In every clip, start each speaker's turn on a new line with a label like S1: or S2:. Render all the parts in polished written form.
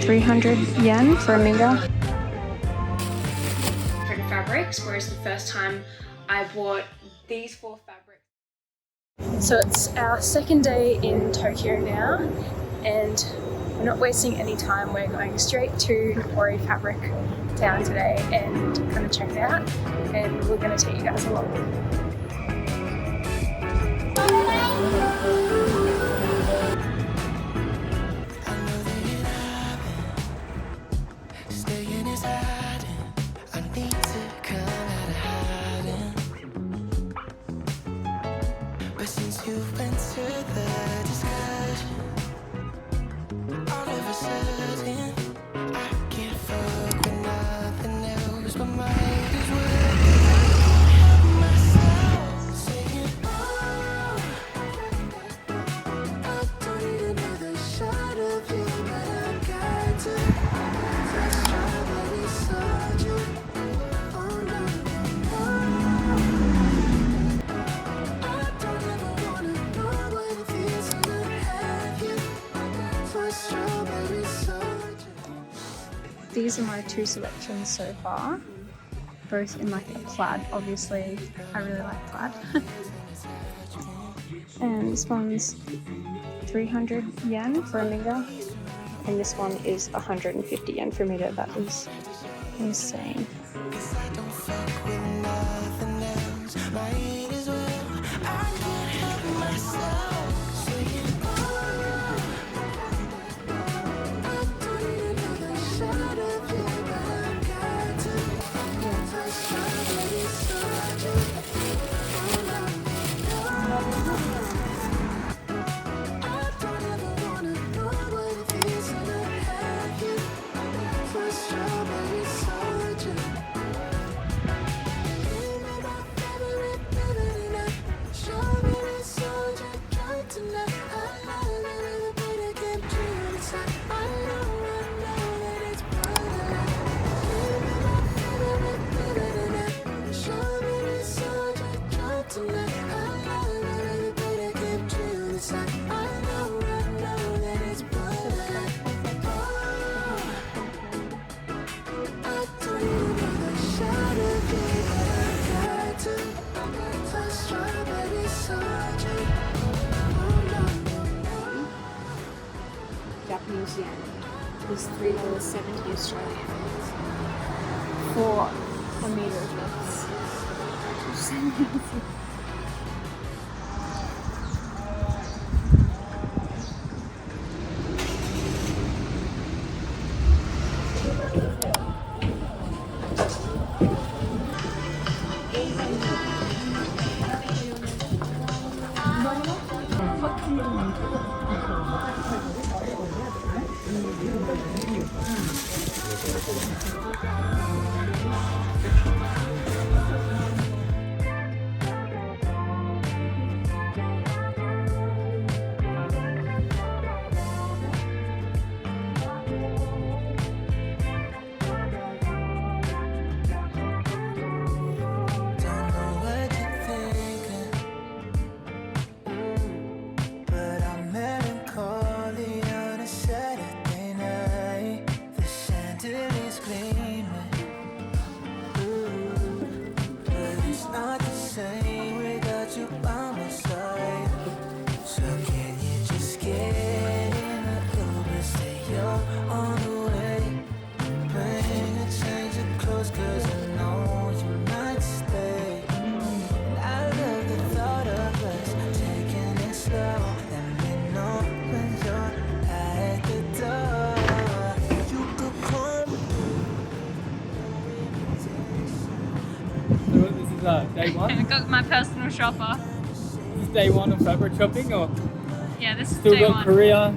S1: 300 yen for a meter.
S2: Different fabrics, whereas the first time I bought these 4 fabrics.
S1: So it's our second day in Tokyo now, and we're not wasting any time. We're going straight to Napori Fabric Town today and kind of check it out, and we're going to take you guys along. These are my 2 selections so far, both in like a plaid. Obviously, I really like plaid. And this one's 300 yen for a meter, and this one is 150 yen for a meter. That is insane. Japanese yen is $3.70 Australian for a meter of this.
S3: Day one?
S1: I got my personal shopper.
S3: This is day one of fabric shopping, or
S1: Yeah, this is
S3: still
S1: day
S3: got
S1: one.
S3: Korea?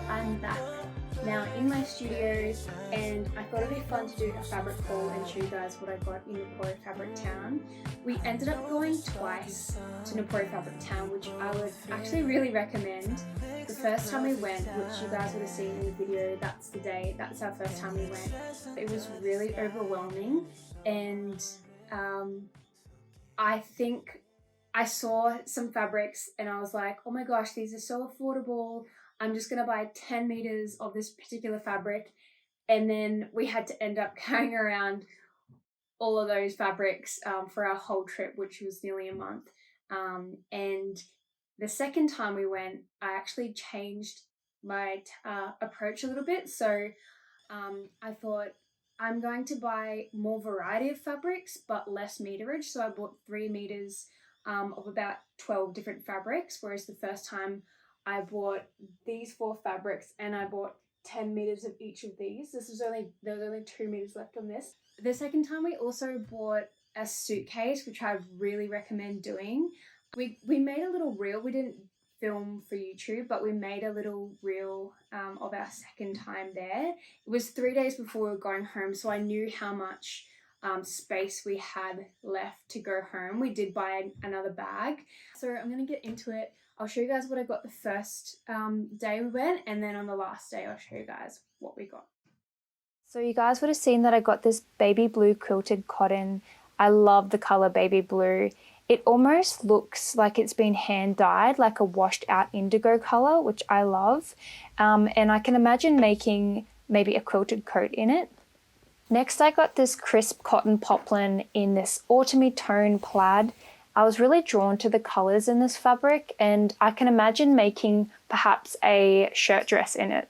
S2: I'm back now in my studio, and I thought it'd be fun to do a fabric haul and show you guys what I got in Napori Fabric Town. We ended up going twice to Napori Fabric Town, which I would actually really recommend. The first time we went, which you guys would have seen in the video, that's our first time we went. It was really overwhelming, and I think I saw some fabrics and I was like, oh my gosh, these are so affordable. I'm just gonna buy 10 meters of this particular fabric. And then we had to end up carrying around all of those fabrics for our whole trip, which was nearly a month. And the second time we went, I actually changed my approach a little bit. So I thought I'm going to buy more variety of fabrics, but less meterage. So I bought 3 meters of about 12 different fabrics, whereas the first time I bought these 4 fabrics and I bought 10 meters of each of these. There was only 2 meters left on this. The second time we also bought a suitcase, which I really recommend doing. We made a little reel. We didn't film for YouTube, but we made a little reel of our second time there. It was 3 days before we were going home, so I knew how much space we had left to go home. We did buy another bag. So I'm going to get into it. I'll show you guys what I got the first day we went, and then on the last day I'll show you guys what we got. So you guys would have seen that I got this baby blue quilted cotton. I love the color baby blue. It almost looks like it's been hand dyed, like a washed out indigo color, which I love. And I can imagine making maybe a quilted coat in it. Next, I got this crisp cotton poplin in this autumny tone plaid. I was really drawn to the colors in this fabric, and I can imagine making perhaps a shirt dress in it.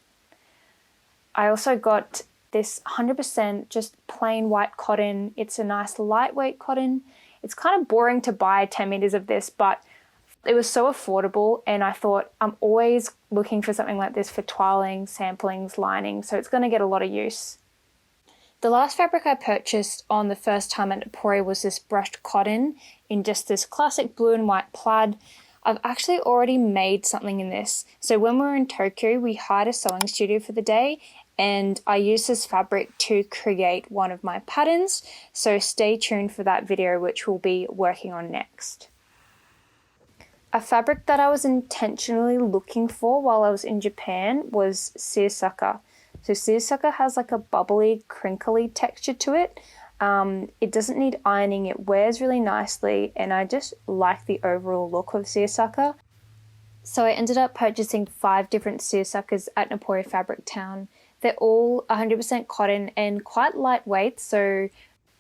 S2: I also got this 100% just plain white cotton. It's a nice lightweight cotton. It's kind of boring to buy 10 meters of this, but it was so affordable, and I thought I'm always looking for something like this for toiling, samplings, lining, so it's going to get a lot of use. The last fabric I purchased on the first time at Napori was this brushed cotton in just this classic blue and white plaid. I've actually already made something in this. So when we were in Tokyo, we hired a sewing studio for the day, and I used this fabric to create one of my patterns. So stay tuned for that video, which we'll be working on next. A fabric that I was intentionally looking for while I was in Japan was seersucker. So seersucker has like a bubbly, crinkly texture to it. It doesn't need ironing, it wears really nicely, and I just like the overall look of seersucker. So I ended up purchasing 5 different seersuckers at Napori Fabric Town. They're all 100% cotton and quite lightweight, so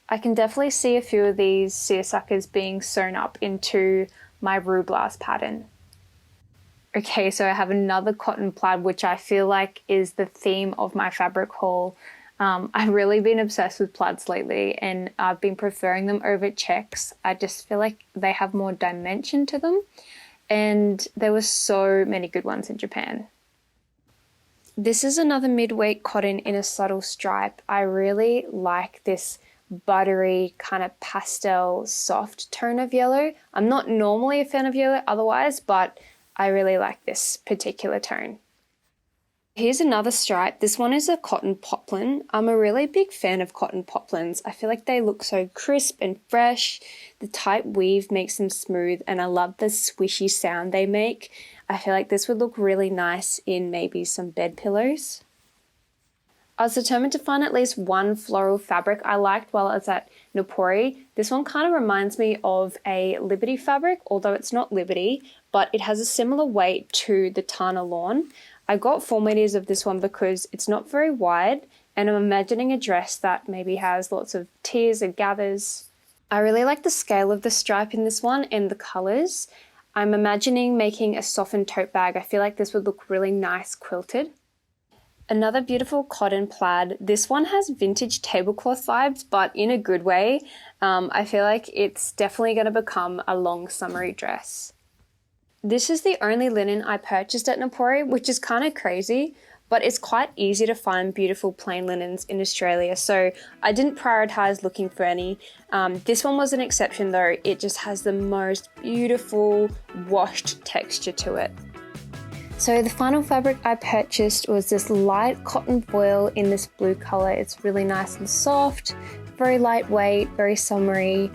S2: I can definitely see a few of these seersuckers being sewn up into my rublast pattern. Okay, so I have another cotton plaid, which I feel like is the theme of my fabric haul. I've really been obsessed with plaids lately, and I've been preferring them over checks. I just feel like they have more dimension to them, and there were so many good ones in Japan. This is another mid-weight cotton in a subtle stripe. I really like this buttery kind of pastel soft tone of yellow. I'm not normally a fan of yellow otherwise, but I really like this particular tone. Here's another stripe. This one is a cotton poplin. I'm a really big fan of cotton poplins. I feel like they look so crisp and fresh. The tight weave makes them smooth, and I love the swishy sound they make. I feel like this would look really nice in maybe some bed pillows. I was determined to find at least one floral fabric I liked while I was at Napori. This one kind of reminds me of a Liberty fabric, although it's not Liberty, but it has a similar weight to the Tana lawn. I got 4 meters of this one because it's not very wide, and I'm imagining a dress that maybe has lots of tiers and gathers. I really like the scale of the stripe in this one and the colors. I'm imagining making a softened tote bag. I feel like this would look really nice quilted. Another beautiful cotton plaid. This one has vintage tablecloth vibes, but in a good way. I feel like it's definitely going to become a long summery dress. This is the only linen I purchased at Napori, which is kind of crazy, but it's quite easy to find beautiful plain linens in Australia, so I didn't prioritize looking for any. This one was an exception though. It just has the most beautiful washed texture to it. So the final fabric I purchased was this light cotton voile in this blue color. It's really nice and soft, very lightweight, very summery.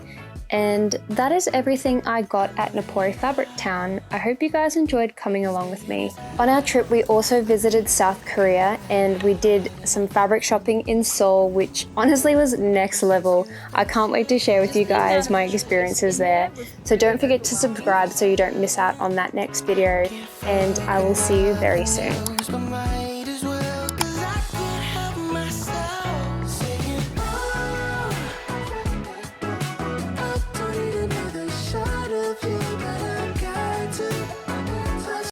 S2: And that is everything I got at Napori Fabric Town. I hope you guys enjoyed coming along with me. On our trip, we also visited South Korea and we did some fabric shopping in Seoul, which honestly was next level. I can't wait to share with you guys my experiences there. So don't forget to subscribe so you don't miss out on that next video, and I will see you very soon.